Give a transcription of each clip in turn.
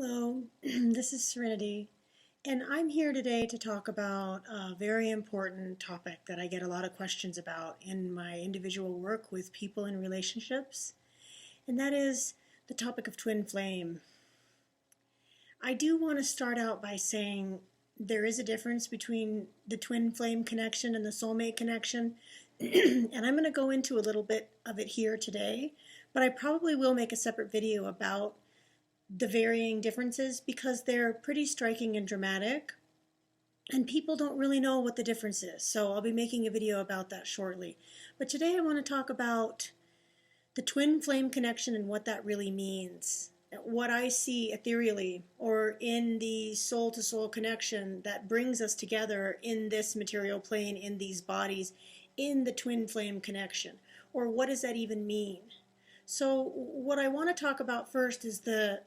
Hello, this is Serenity, and I'm here today to talk about a very important topic that I get a lot of questions about in my individual work with people in relationships, and that is the topic of twin flame. I do want to start out by saying there is a difference between the twin flame connection and the soulmate connection, and I'm going to go into a little bit of it here today, but I probably will make a separate video about the varying differences because they're pretty striking and dramatic, and people don't really know what the difference is. So I'll be making a video about that shortly. But today I want to talk about the twin flame connection and what that really means. What I see ethereally or in the soul to soul connection that brings us together in this material plane, in these bodies, in the twin flame connection. Or what does that even mean? So what I want to talk about first is the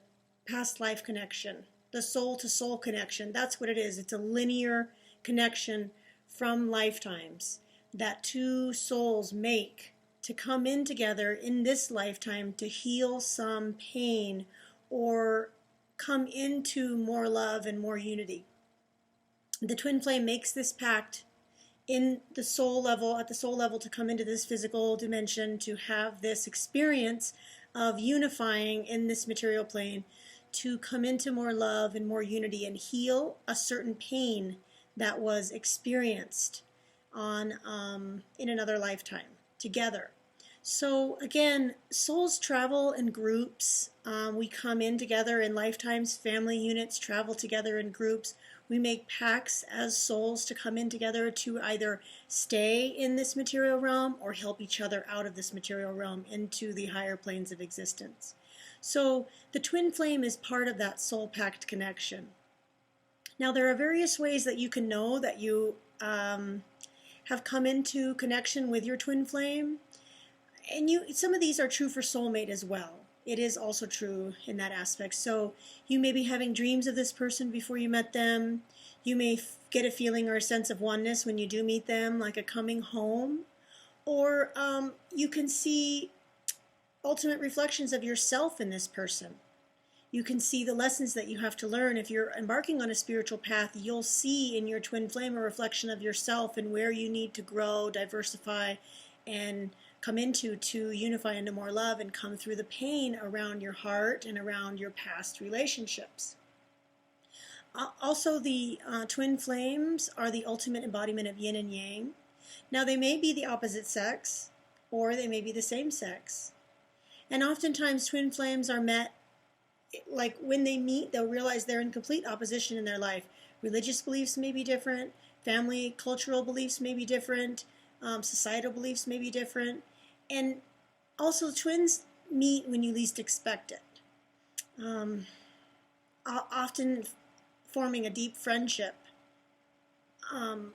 past life connection, the soul to soul connection. That's what it is. It's a linear connection from lifetimes that two souls make to come in together in this lifetime to heal some pain or come into more love and more unity. The twin flame makes this pact in the soul level, at the soul level, to come into this physical dimension to have this experience of unifying in this material plane, to come into more love and more unity and heal a certain pain that was experienced on in another lifetime together. So again, souls travel in groups. We come in together in lifetimes. Family units travel together in groups. We make pacts as souls to come in together to either stay in this material realm or help each other out of this material realm into the higher planes of existence. So the twin flame is part of that soul pact connection. Now there are various ways that you can know that you have come into connection with your twin flame. And some of these are true for soulmate as well. It is also true in that aspect. So you may be having dreams of this person before you met them. You may get a feeling or a sense of oneness when you do meet them, like a coming home. Or you can see ultimate reflections of yourself in this person. You can see the lessons that you have to learn. If you're embarking on a spiritual path, you'll see in your twin flame a reflection of yourself and where you need to grow, diversify, and come into to unify into more love and come through the pain around your heart and around your past relationships. Also, the twin flames are the ultimate embodiment of yin and yang. Now, they may be the opposite sex, or they may be the same sex. And oftentimes twin flames are met, like when they meet, they'll realize they're in complete opposition in their life. Religious beliefs may be different, family, cultural beliefs may be different, societal beliefs may be different. And also twins meet when you least expect it. Often forming a deep friendship on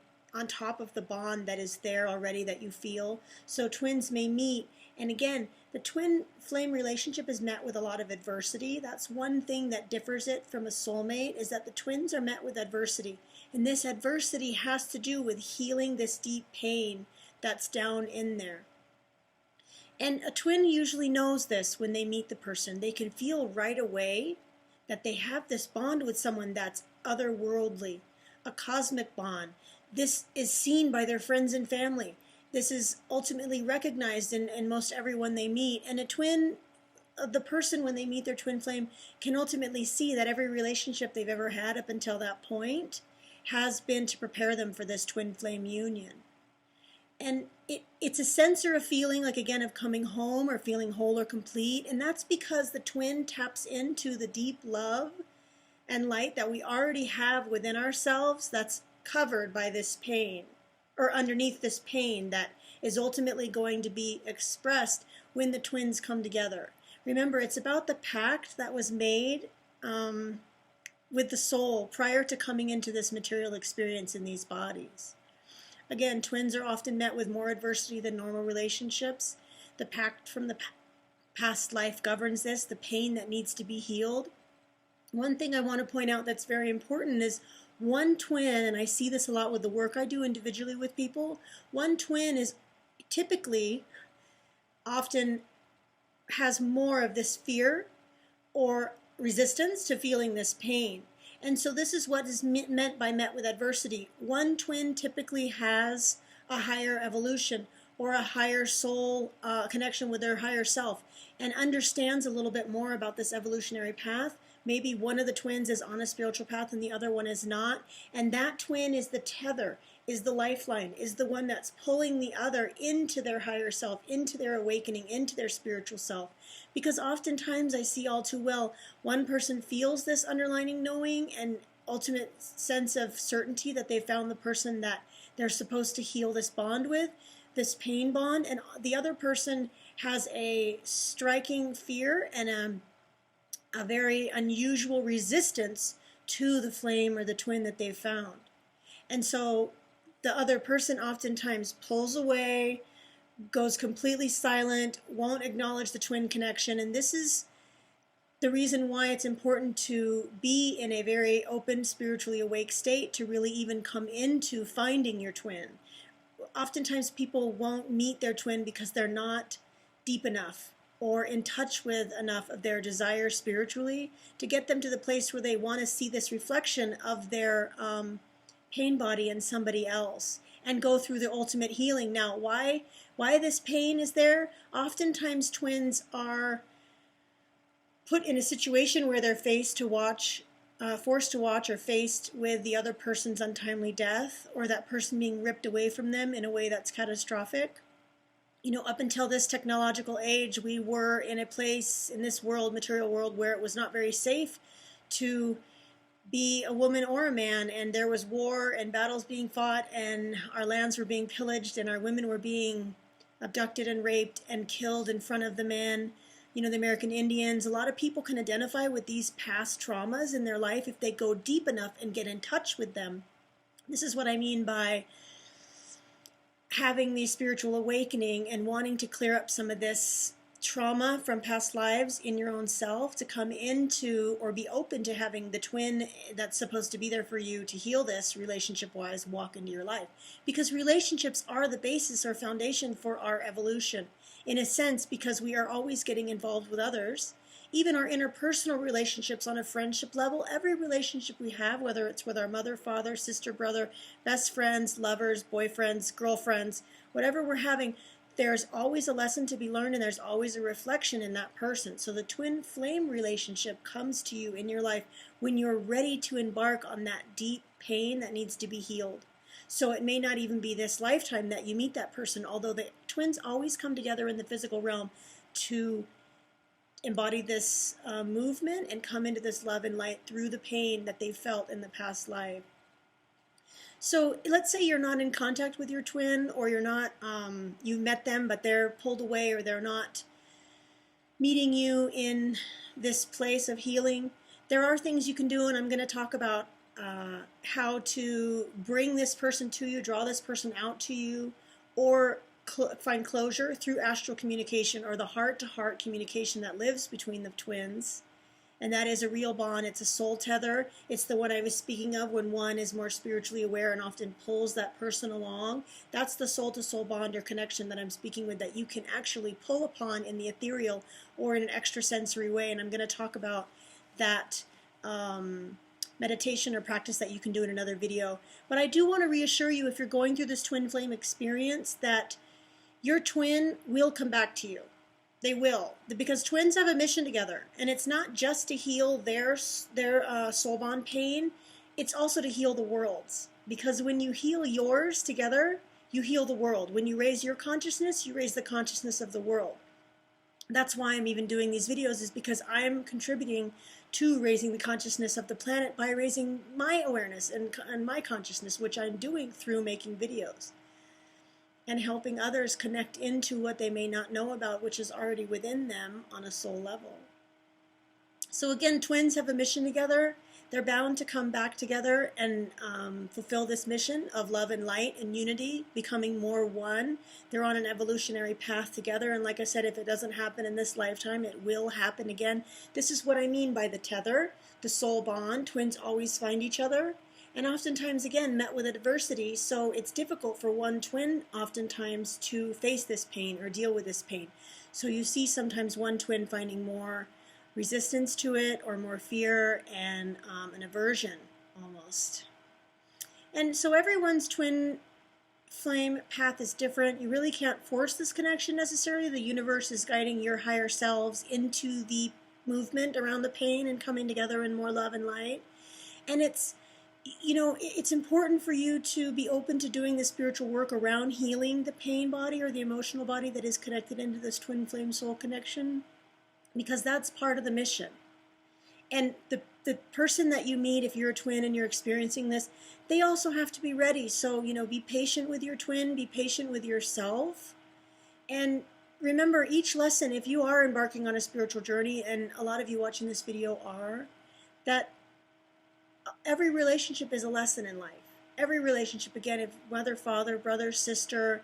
top of the bond that is there already that you feel. So twins may meet, and again, the twin flame relationship is met with a lot of adversity. That's one thing that differs it from a soulmate, is that the twins are met with adversity. And this adversity has to do with healing this deep pain that's down in there. And a twin usually knows this when they meet the person. They can feel right away that they have this bond with someone that's otherworldly, a cosmic bond. This is seen by their friends and family. This is ultimately recognized in most everyone they meet. And a twin, the person when they meet their twin flame, can ultimately see that every relationship they've ever had up until that point has been to prepare them for this twin flame union. And it's a sense or a feeling, like again, of coming home or feeling whole or complete. And that's because the twin taps into the deep love and light that we already have within ourselves that's covered by this pain, or underneath this pain that is ultimately going to be expressed when the twins come together. Remember, it's about the pact that was made with the soul prior to coming into this material experience in these bodies. Again, twins are often met with more adversity than normal relationships. The pact from the past life governs this, the pain that needs to be healed. One thing I want to point out that's very important is one twin, and I see this a lot with the work I do individually with people, one twin is typically often has more of this fear or resistance to feeling this pain. And so this is what is meant by met with adversity. One twin typically has a higher evolution or a higher soul connection with their higher self and understands a little bit more about this evolutionary path. Maybe one of the twins is on a spiritual path and the other one is not. And that twin is the tether, is the lifeline, is the one that's pulling the other into their higher self, into their awakening, into their spiritual self. Because oftentimes I see all too well, one person feels this underlying knowing and ultimate sense of certainty that they found the person that they're supposed to heal this bond with, this pain bond, and the other person has a striking fear and a very unusual resistance to the flame or the twin that they've found. And so the other person oftentimes pulls away, goes completely silent, won't acknowledge the twin connection. And this is the reason why it's important to be in a very open, spiritually awake state to really even come into finding your twin. Oftentimes people won't meet their twin because they're not deep enough or in touch with enough of their desire spiritually to get them to the place where they want to see this reflection of their pain body in somebody else and go through the ultimate healing. Now, why this pain is there? Oftentimes twins are put in a situation where they're forced to watch or faced with the other person's untimely death or that person being ripped away from them in a way that's catastrophic. You know, up until this technological age, we were in a place in this world, material world, where it was not very safe to be a woman or a man, and there was war and battles being fought, and our lands were being pillaged, and our women were being abducted and raped and killed in front of the men. You know, the American Indians. A lot of people can identify with these past traumas in their life if they go deep enough and get in touch with them. This is what I mean by having the spiritual awakening and wanting to clear up some of this trauma from past lives in your own self to come into or be open to having the twin that's supposed to be there for you to heal this relationship-wise walk into your life. Because relationships are the basis or foundation for our evolution. In a sense, because we are always getting involved with others. Even our interpersonal relationships on a friendship level, every relationship we have, whether it's with our mother, father, sister, brother, best friends, lovers, boyfriends, girlfriends, whatever we're having, there's always a lesson to be learned and there's always a reflection in that person. So the twin flame relationship comes to you in your life when you're ready to embark on that deep pain that needs to be healed. So it may not even be this lifetime that you meet that person, although the twins always come together in the physical realm to embody this movement and come into this love and light through the pain that they felt in the past life. So let's say you're not in contact with your twin, or you're not, you met them but they're pulled away, or they're not meeting you in this place of healing. There are things you can do, and I'm going to talk about how to bring this person to you, draw this person out to you, or find closure through astral communication or the heart-to-heart communication that lives between the twins. And that is a real bond. It's a soul tether. It's the one I was speaking of when one is more spiritually aware and often pulls that person along. That's the soul-to-soul bond or connection that I'm speaking with, that you can actually pull upon in the ethereal or in an extrasensory way. And I'm going to talk about that meditation or practice that you can do in another video. But I do want to reassure you, if you're going through this twin flame experience, that your twin will come back to you. They will, because twins have a mission together, and it's not just to heal their soul bond pain, it's also to heal the world's. Because when you heal yours together, you heal the world. When you raise your consciousness, you raise the consciousness of the world. That's why I'm even doing these videos, is because I'm contributing to raising the consciousness of the planet by raising my awareness and my consciousness, which I'm doing through making videos and helping others connect into what they may not know about, which is already within them on a soul level. So again, twins have a mission together. They're bound to come back together and fulfill this mission of love and light and unity, becoming more one. They're on an evolutionary path together, and like I said, if it doesn't happen in this lifetime, it will happen again. This is what I mean by the tether, the soul bond. Twins always find each other, and oftentimes, again, met with adversity, so it's difficult for one twin oftentimes to face this pain or deal with this pain. So you see sometimes one twin finding more resistance to it or more fear and an aversion almost. And so everyone's twin flame path is different. You really can't force this connection necessarily. The universe is guiding your higher selves into the movement around the pain and coming together in more love and light. And it's, you know, it's important for you to be open to doing the spiritual work around healing the pain body or the emotional body that is connected into this twin flame soul connection, because that's part of the mission. And the person that you meet, if you're a twin and you're experiencing this, they also have to be ready. So, you know, be patient with your twin, be patient with yourself. And remember, each lesson, if you are embarking on a spiritual journey, and a lot of you watching this video are, that every relationship is a lesson in life. Every relationship, again, if mother, father, brother, sister,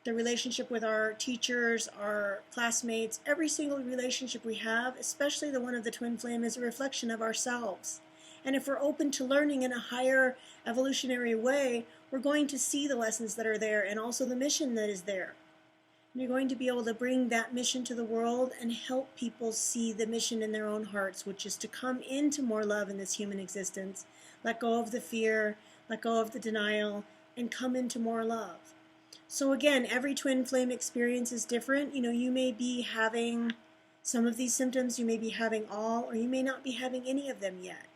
the relationship with our teachers, our classmates, every single relationship we have, especially the one of the twin flame, is a reflection of ourselves. And if we're open to learning in a higher evolutionary way, we're going to see the lessons that are there and also the mission that is there. And you're going to be able to bring that mission to the world and help people see the mission in their own hearts, which is to come into more love in this human existence, let go of the fear, let go of the denial, and come into more love. So again, every twin flame experience is different. You know, you may be having some of these symptoms, you may be having all, or you may not be having any of them yet.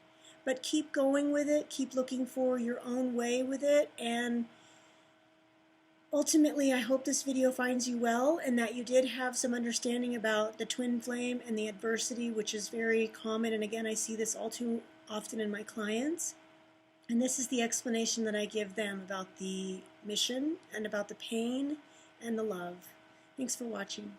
But keep going with it, keep looking for your own way with it, and ultimately I hope this video finds you well and that you did have some understanding about the twin flame and the adversity, which is very common, and again, I see this all too often in my clients. And this is the explanation that I give them about the mission and about the pain and the love. Thanks for watching.